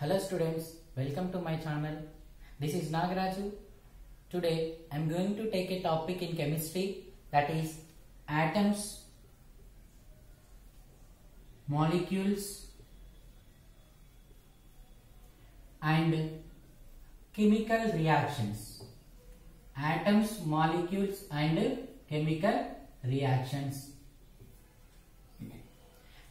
Hello students, welcome to my channel. This is Nagaraju. Today I am going to take a topic in chemistry, that is atoms, molecules and chemical reactions. Atoms, molecules and chemical reactions.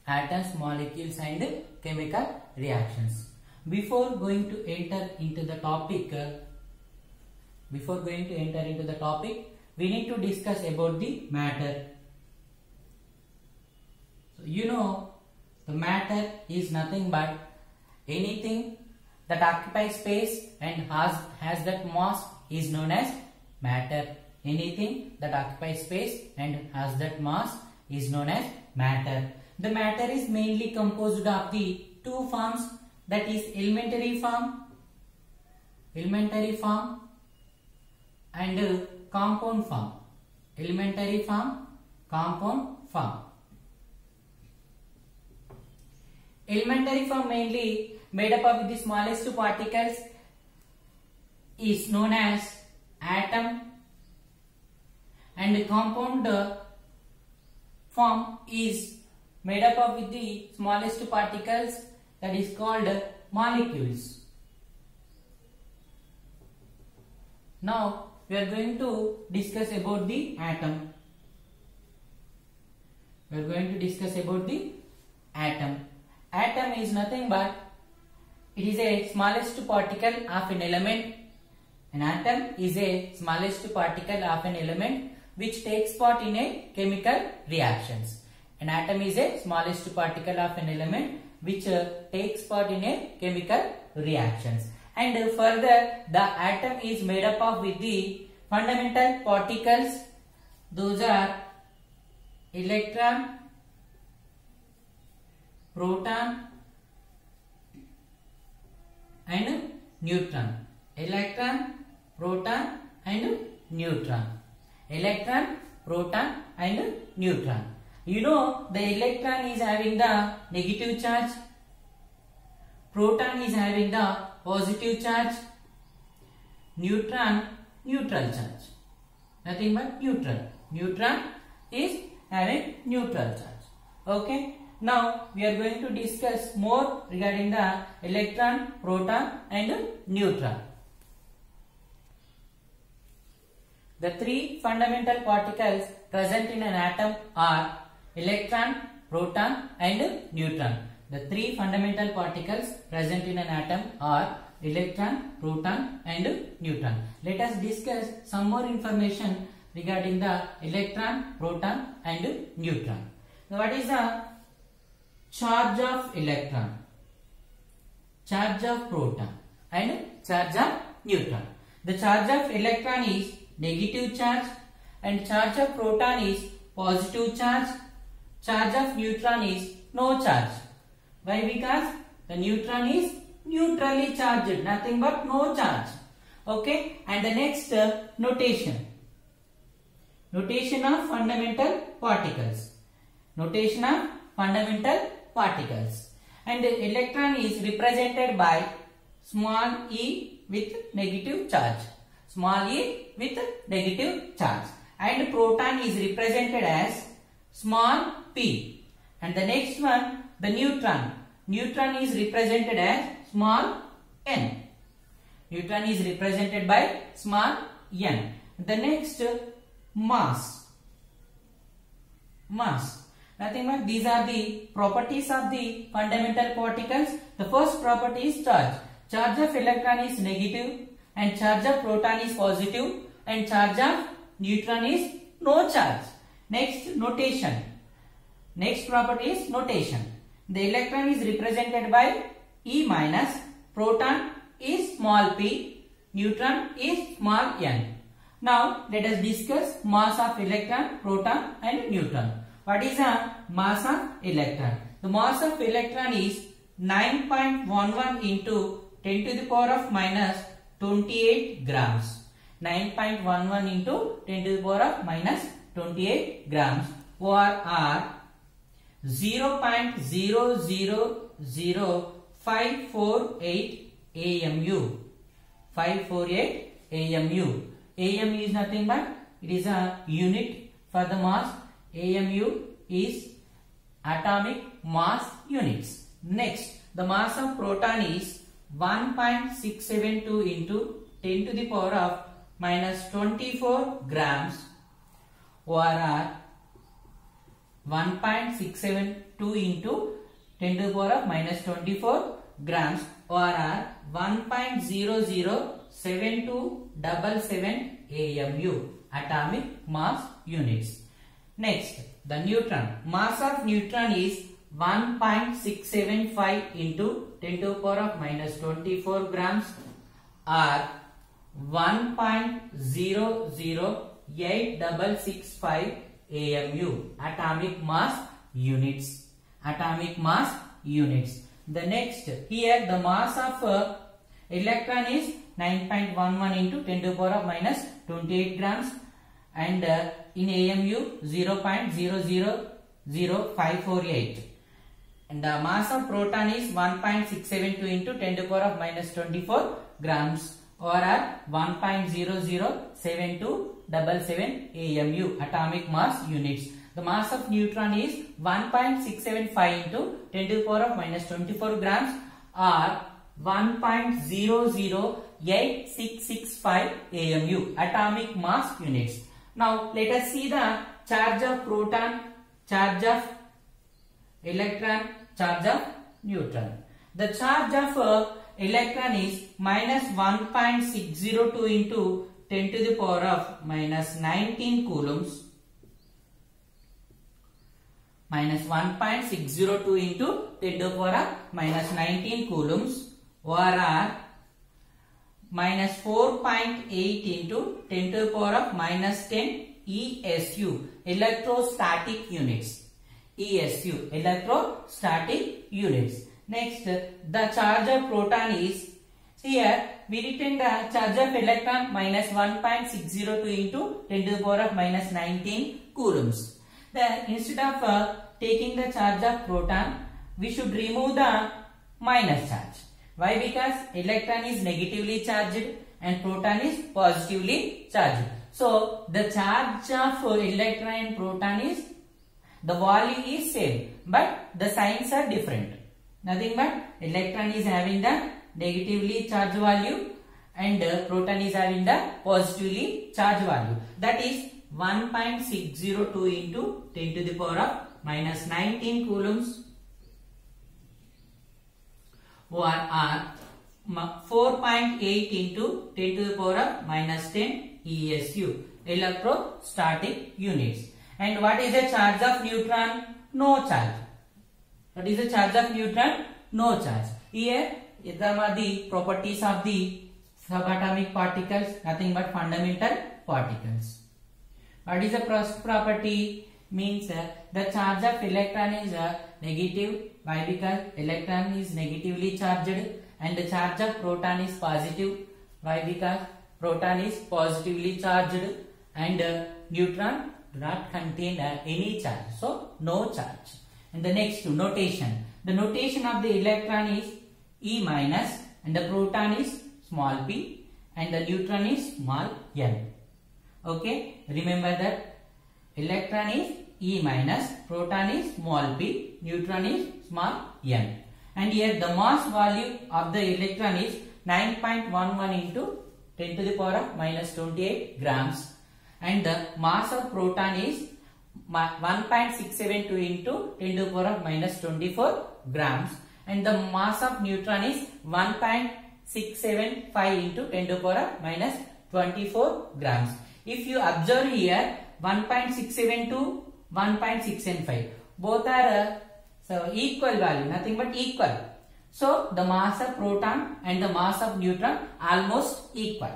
Atoms, molecules and chemical reactions. Before going to enter into the topic, we need to discuss about the matter. So you know, the matter is nothing but anything that occupies space and has that mass is known as matter. Anything that occupies space and has that mass is known as matter. The matter is mainly composed of the two forms, that is elementary form and compound form. Elementary form, compound form. Elementary form mainly made up of the smallest particles is known as atom, and compound form is made up of the smallest particles, that is called molecules. Now we are going to discuss about the atom. Atom is nothing but it is a smallest particle of an element. An atom is a smallest particle of an element which takes part in a chemical reactions. An atom is a smallest particle of an element which takes part in a chemical reactions. And further, the atom is made up of with the fundamental particles. Those are electron, proton and neutron. Electron, proton and neutron. Electron, proton and neutron. You know, the electron is having the negative charge, proton is having the positive charge, neutron neutral charge. Nothing but neutral. Neutron is having neutral charge. Okay. Now we are going to discuss more regarding the electron, proton and neutron. The three fundamental particles present in an atom are electron, proton and neutron. The three fundamental particles present in an atom are electron, proton and neutron. Let us discuss some more information regarding the electron, proton and neutron. Now what is the charge of electron, charge of proton and charge of neutron? The charge of electron is negative charge and charge of proton is positive charge. Charge of neutron is no charge. Why? Because the neutron is neutrally charged, nothing but no charge. Okay. And the next notation of fundamental particles. Notation of fundamental particles. And the electron is represented by small e with negative charge. Small e with negative charge. And proton is represented as small p. And the next one, the neutron. Neutron is represented as small n. Neutron is represented by small n. The next, mass. Nothing but these are the properties of the fundamental particles. The first property is charge. Charge of electron is negative and charge of proton is positive and charge of neutron is no charge. Next, notation. Next property is notation. The electron is represented by E minus, proton is small p, neutron is small n. Now let us discuss mass of electron, proton and neutron. What is the mass of electron? The mass of electron is 9.11 into 10 to the power of minus 28 grams. 9.11 into 10 to the power of minus 28 grams, or 0.0004 548 AMU. 548 AMU. AMU is nothing but it is a unit for the mass. AMU is atomic mass units. Next, the mass of proton is 1.672 into 10 to the power of minus 24 grams, or 1.672 into 10 to the power of minus 24 grams, or 1.007277 AMU, atomic mass units. Next, the neutron. Mass of neutron is 1.675 into 10 to the power of minus 24 grams, or 1.008665 AMU, atomic mass units. Atomic mass units. The next, here the mass of electron is 9.11 into 10 to the power of minus 28 grams, and in AMU 0.000548. And the mass of proton is 1.672 into 10 to the power of minus 24 grams, or 1.007277 AMU, atomic mass units. The mass of neutron is 1.675 into 10 to the power of minus 24 grams, or 1.008665 AMU, atomic mass units. Now let us see the charge of proton, charge of electron, charge of neutron. The charge of electron is minus 1.602 into 10 to the power of minus 19 coulombs. Minus 1.602 into 10 to the power of minus 19 coulombs, or minus 4.8 into 10 to the power of minus 10 ESU, electrostatic units. ESU, electrostatic units. Next, the charge of proton is, here we written the charge of electron minus 1.602 into 10 to the power of minus 19 coulombs. Then instead of taking the charge of proton, we should remove the minus charge. Why? Because electron is negatively charged and proton is positively charged. So the charge of electron and proton is, the value is same, but the signs are different. Nothing but electron is having the negatively charged value and proton is having the positively charged value. That is 1.602 into 10 to the power of minus 19 coulombs, or 4.8 into 10 to the power of minus 10 ESU, electrostatic units. And what is the charge of neutron? No charge. What is the charge of neutron? No charge. Here, these are the properties of the subatomic particles, nothing but fundamental particles. What is the first property? Means the charge of electron is negative. Why? Because electron is negatively charged, and the charge of proton is positive. Why? Because proton is positively charged, and neutron do not contain any charge, so no charge. And the next notation. The notation of the electron is E minus, and the proton is small p, and the neutron is small n. Okay, remember that electron is E minus, proton is small p, neutron is small n. And here the mass value of the electron is 9.11 into 10 to the power of minus 28 grams, and the mass of proton is 1.672 into 10 to the power of minus 24 grams, and the mass of neutron is 1.675 into 10 to the power of minus 24 grams. If you observe here, 1.672, 1.675, both are so equal value, nothing but equal. So the mass of proton and the mass of neutron almost equal.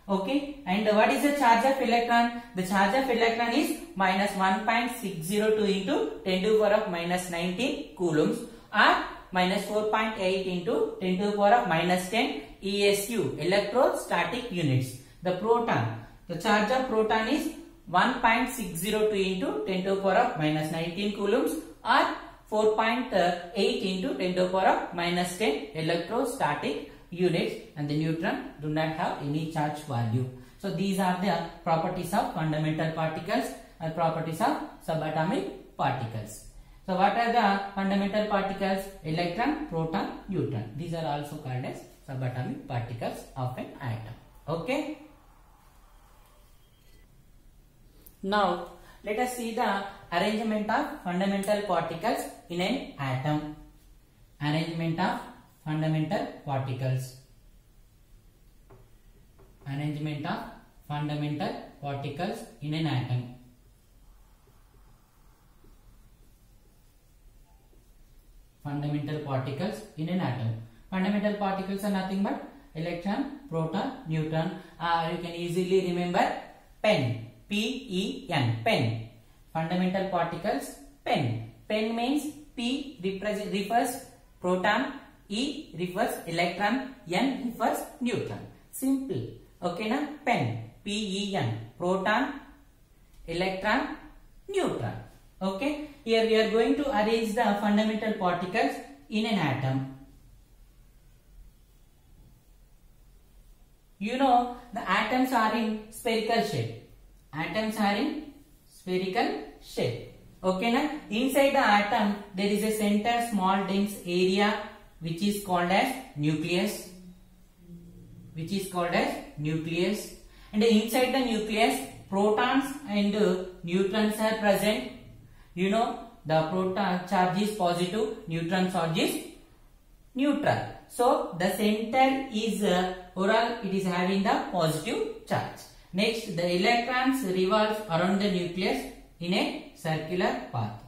Okay, and what is the charge of electron? The charge of electron is minus 1.602 into 10 to the power of minus 19 coulombs, or minus 4.8 into 10 to the power of minus 10 ESU, electrostatic units. The proton, the charge of proton is 1.602 into 10 to the power of minus 19 coulombs, or 4.8 into 10 to the power of minus 10 electrostatic units, and the neutron do not have any charge value. So these are the properties of fundamental particles and properties of subatomic particles. So what are the fundamental particles? Electron, proton, neutron. These are also called as subatomic particles of an atom. Okay. Now let us see the arrangement of fundamental particles in an atom. Arrangement of fundamental particles. Arrangement of fundamental particles in an atom. Fundamental particles in an atom. Fundamental particles are nothing but electron, proton, neutron. You can easily remember pen. P-E-N. Pen. Fundamental particles. Pen. Pen means P refers proton, E refers electron, N refers neutron. Simple. Okay na? Pen. P-E-N. Proton, electron, neutron. Okay. Here we are going to arrange the fundamental particles in an atom. You know the atoms are in spherical shape. Atoms are in spherical shape. Okay na? Inside the atom there is a center small dense area which is called as nucleus. Which is called as nucleus. And inside the nucleus protons and neutrons are present. You know the proton charge is positive, neutron charge is neutral. So the center is overall it is having the positive charge. Next, the electrons revolve around the nucleus in a circular path.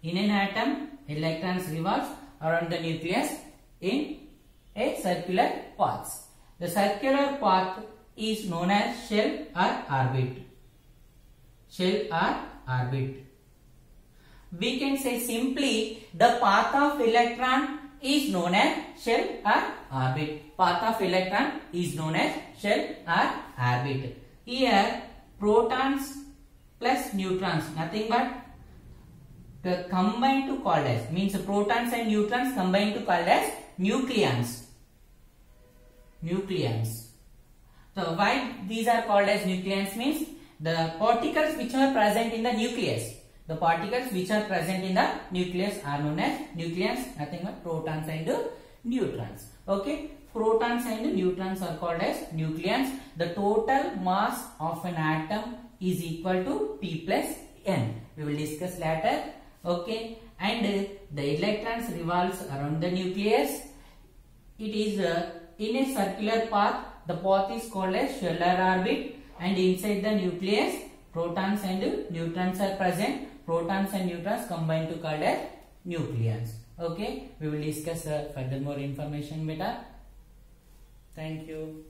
In an atom, electrons revolve around the nucleus in a circular path. The circular path is known as shell or orbit. Shell or orbit. We can say simply the path of electron is known as shell or orbit. Path of electron is known as shell or orbit. Here protons plus neutrons nothing but combined to called as, means protons and neutrons combined to called as nucleons. Nucleons. So why these are called as nucleons means the particles which are present in the nucleus. The particles which are present in the nucleus are known as nucleons, nothing but protons and neutrons. Okay. Protons and neutrons are called as nucleons. The total mass of an atom is equal to P plus N. We will discuss later. Okay. And the electrons revolves around the nucleus. It is in a circular path. The path is called as shell or orbit. And inside the nucleus, protons and neutrons are present. Protons and neutrons combined to called as nucleons. Okay. We will discuss further more information better. Thank you.